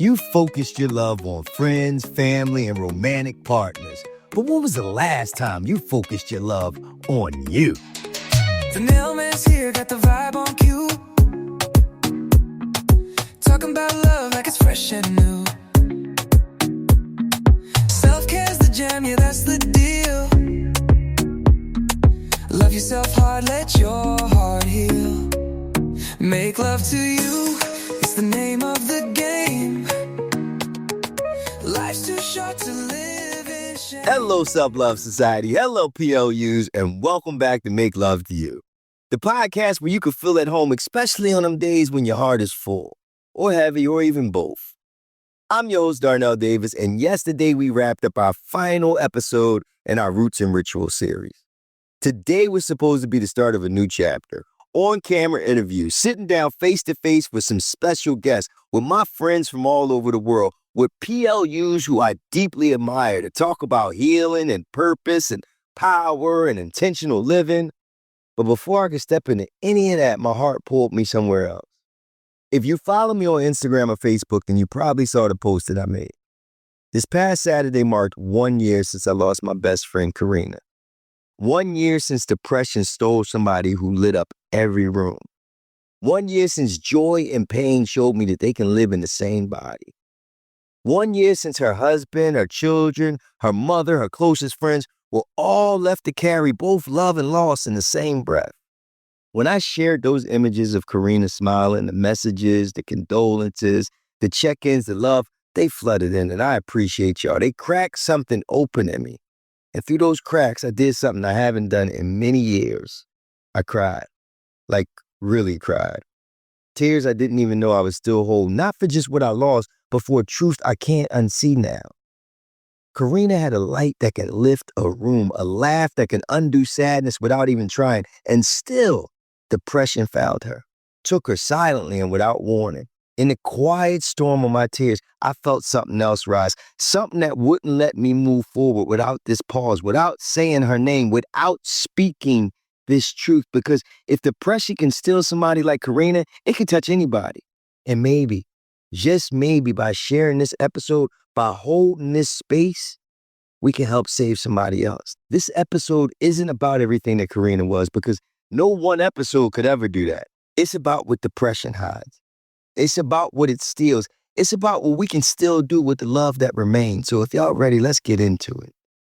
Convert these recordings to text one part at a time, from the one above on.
You focused your love on friends, family, and romantic partners. But when was the last time you focused your love on you? The mailman's here, got the vibe on cue. Talking about love like it's fresh and new. Self-care's the jam, yeah, that's the deal. Love yourself hard, let your heart heal. Make love to you, it's the name of the game. Life's too short to live in shame. Hello, Self-Love Society. Hello, PLUs, and welcome back to Make Love to You, the podcast where you can feel at home, especially on them days when your heart is full, or heavy, or even both. I'm your host, Darnell Davis, and yesterday we wrapped up our final episode in our Roots and Ritual series. Today was supposed to be the start of a new chapter, on-camera interviews, sitting down face-to-face with some special guests, with my friends from all over the world, with PLUs who I deeply admire, to talk about healing and purpose and power and intentional living. But before I could step into any of that, my heart pulled me somewhere else. If you follow me on Instagram or Facebook, then you probably saw the post that I made. This past Saturday marked 1 year since I lost my best friend, Karina. 1 year since depression stole somebody who lit up every room. 1 year since joy and pain showed me that they can live in the same body. 1 year since her husband, her children, her mother, her closest friends were all left to carry both love and loss in the same breath. When I shared those images of Karina smiling, the messages, the condolences, the check-ins, the love, they flooded in, and I appreciate y'all. They cracked something open in me. And through those cracks, I did something I haven't done in many years. I cried, like really cried. Tears I didn't even know I was still holding, not for just what I lost, but for a truth I can't unsee now. Karina had a light that can lift a room, a laugh that can undo sadness without even trying, and still, depression found her, took her silently and without warning. In the quiet storm of my tears, I felt something else rise, something that wouldn't let me move forward without this pause, without saying her name, without speaking this truth. Because if depression can steal somebody like Karina, it can touch anybody. And maybe, just maybe, by sharing this episode, by holding this space, we can help save somebody else. This episode isn't about everything that Karina was, because no one episode could ever do that. It's about what depression hides. It's about what it steals. It's about what we can still do with the love that remains. So if y'all ready, let's get into it.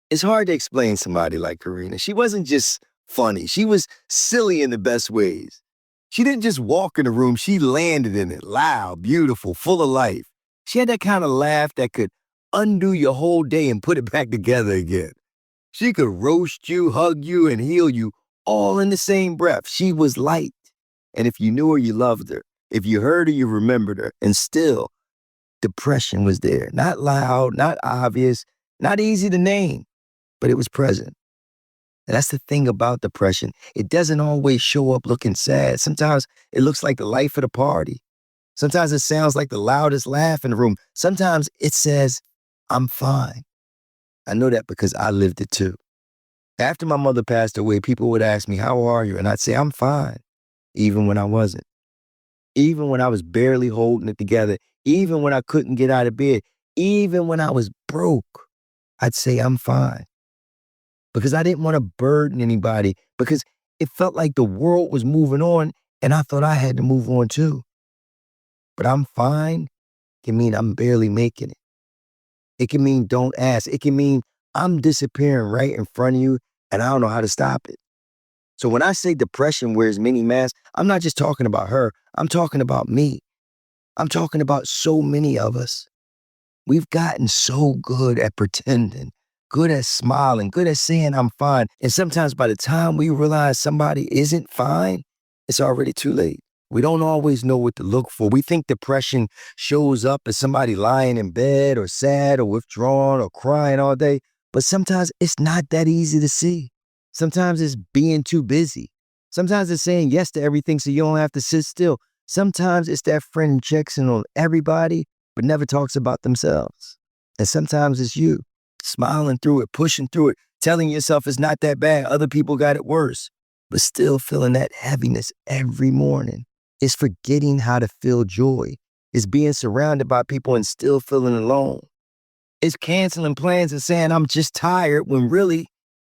It's hard to explain somebody like Karina. She wasn't just funny. She was silly in the best ways. She didn't just walk in the room. She landed in it, loud, beautiful, full of life. She had that kind of laugh that could undo your whole day and put it back together again. She could roast you, hug you, and heal you all in the same breath. She was light. And if you knew her, you loved her. If you heard her, you remembered her. And still, depression was there. Not loud, not obvious, not easy to name, but it was present. And that's the thing about depression. It doesn't always show up looking sad. Sometimes it looks like the life of the party. Sometimes it sounds like the loudest laugh in the room. Sometimes it says, I'm fine. I know that because I lived it too. After my mother passed away, people would ask me, how are you? And I'd say, I'm fine, even when I wasn't. Even when I was barely holding it together, even when I couldn't get out of bed, even when I was broke, I'd say I'm fine. Because I didn't want to burden anybody, because it felt like the world was moving on and I thought I had to move on too. But I'm fine can mean I'm barely making it. It can mean don't ask. It can mean I'm disappearing right in front of you and I don't know how to stop it. So when I say depression wears many masks, I'm not just talking about her. I'm talking about me. I'm talking about so many of us. We've gotten so good at pretending, good at smiling, good at saying I'm fine. And sometimes by the time we realize somebody isn't fine, it's already too late. We don't always know what to look for. We think depression shows up as somebody lying in bed or sad or withdrawn or crying all day. But sometimes it's not that easy to see. Sometimes it's being too busy. Sometimes it's saying yes to everything so you don't have to sit still. Sometimes it's that friend who checks in on everybody but never talks about themselves. And sometimes it's you, smiling through it, pushing through it, telling yourself it's not that bad, other people got it worse, but still feeling that heaviness every morning. It's forgetting how to feel joy. It's being surrounded by people and still feeling alone. It's canceling plans and saying, I'm just tired, when really,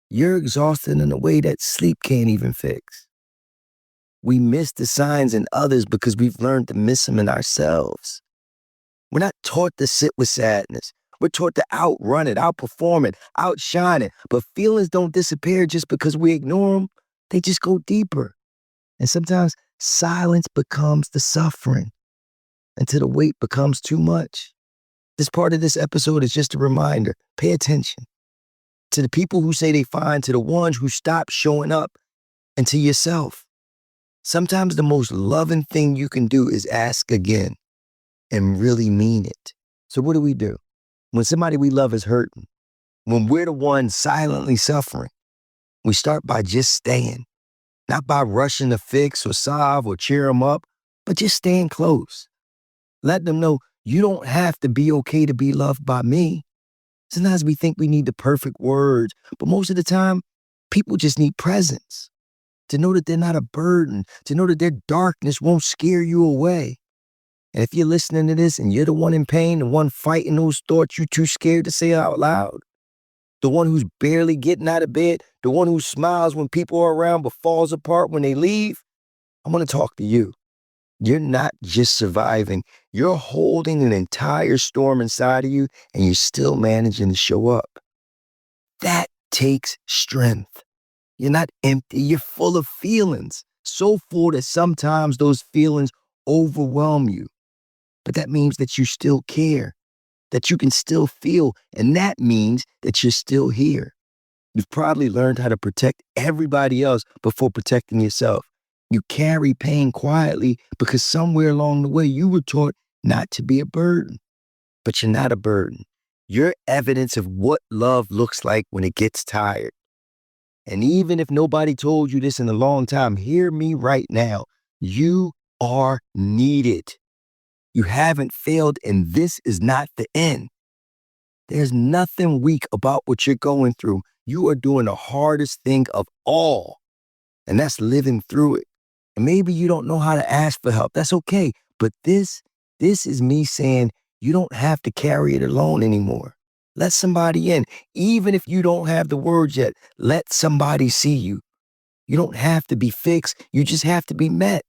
you're exhausted in a way that sleep can't even fix. We miss the signs in others because we've learned to miss them in ourselves. We're not taught to sit with sadness. We're taught to outrun it, outperform it, outshine it. But feelings don't disappear just because we ignore them. They just go deeper. And sometimes silence becomes the suffering until the weight becomes too much. This part of this episode is just a reminder. Pay attention to the people who say they fine, to the ones who stop showing up, and to yourself. Sometimes the most loving thing you can do is ask again and really mean it. So what do? When somebody we love is hurting, when we're the one silently suffering, we start by just staying, not by rushing to fix or solve or cheer them up, but just staying close. Let them know you don't have to be okay to be loved by me. Sometimes we think we need the perfect words, but most of the time, people just need presence. To know that they're not a burden, to know that their darkness won't scare you away. And if you're listening to this and you're the one in pain, the one fighting those thoughts you're too scared to say out loud, the one who's barely getting out of bed, the one who smiles when people are around but falls apart when they leave, I want to talk to you. You're not just surviving, you're holding an entire storm inside of you and you're still managing to show up. That takes strength. You're not empty, you're full of feelings. So full that sometimes those feelings overwhelm you. But that means that you still care, that you can still feel, and that means that you're still here. You've probably learned how to protect everybody else before protecting yourself. You carry pain quietly because somewhere along the way you were taught not to be a burden. But you're not a burden. You're evidence of what love looks like when it gets tired. And even if nobody told you this in a long time, hear me right now. You are needed. You haven't failed, and this is not the end. There's nothing weak about what you're going through. You are doing the hardest thing of all, and that's living through it. And maybe you don't know how to ask for help. That's okay. But this is me saying you don't have to carry it alone anymore. Let somebody in. Even if you don't have the words yet, let somebody see you. You don't have to be fixed. You just have to be met.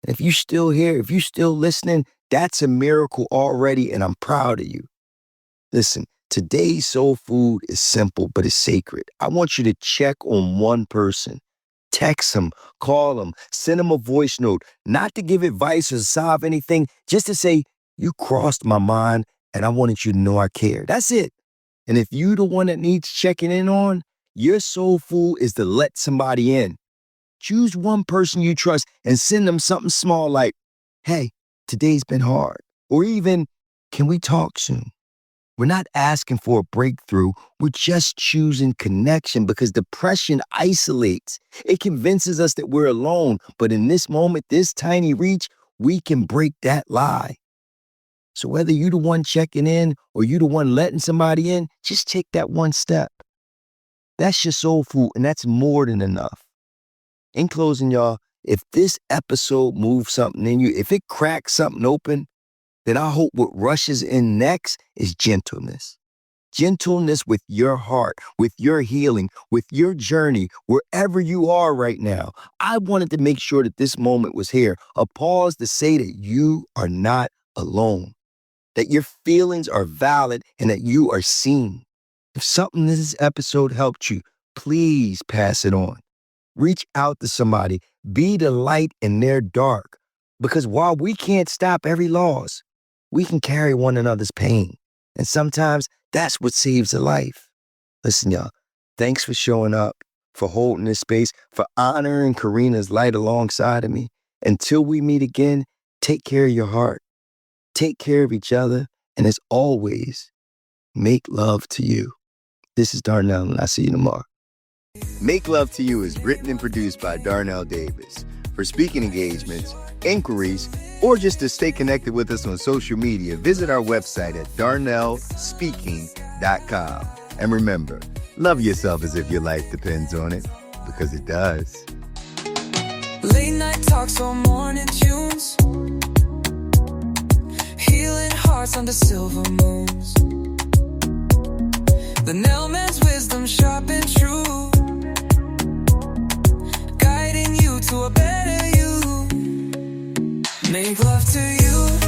And if you're still here, if you're still listening, that's a miracle already, and I'm proud of you. Listen, today's soul food is simple, but it's sacred. I want you to check on one person. Text them, call them, send them a voice note, not to give advice or solve anything, just to say, you crossed my mind and I wanted you to know I care. That's it. And if you're the one that needs checking in on, your soul food is to let somebody in. Choose one person you trust and send them something small like, hey, today's been hard. Or even, can we talk soon? We're not asking for a breakthrough. We're just choosing connection because depression isolates. It convinces us that we're alone. But in this moment, this tiny reach, we can break that lie. So whether you're the one checking in or you're the one letting somebody in, just take that one step. That's your soul food, and that's more than enough. In closing, y'all, if this episode moves something in you, if it cracks something open, then I hope what rushes in next is gentleness. Gentleness with your heart, with your healing, with your journey, wherever you are right now. I wanted to make sure that this moment was here, a pause to say that you are not alone, that your feelings are valid and that you are seen. If something in this episode helped you, please pass it on. Reach out to somebody. Be the light in their dark. Because while we can't stop every loss, we can carry one another's pain. And sometimes that's what saves a life. Listen, y'all, thanks for showing up, for holding this space, for honoring Karina's light alongside of me. Until we meet again, take care of your heart. Take care of each other. And as always, make love to you. This is Darnell, and I'll see you tomorrow. Make Love to You is written and produced by Darnell Davis. For speaking engagements, inquiries, or just to stay connected with us on social media, visit our website at darnellspeaking.com. And remember, love yourself as if your life depends on it, because it does. Late night talks or morning tunes, hearts under silver moons. The nailman's wisdom sharp and true, guiding you to a better you. Make love to you.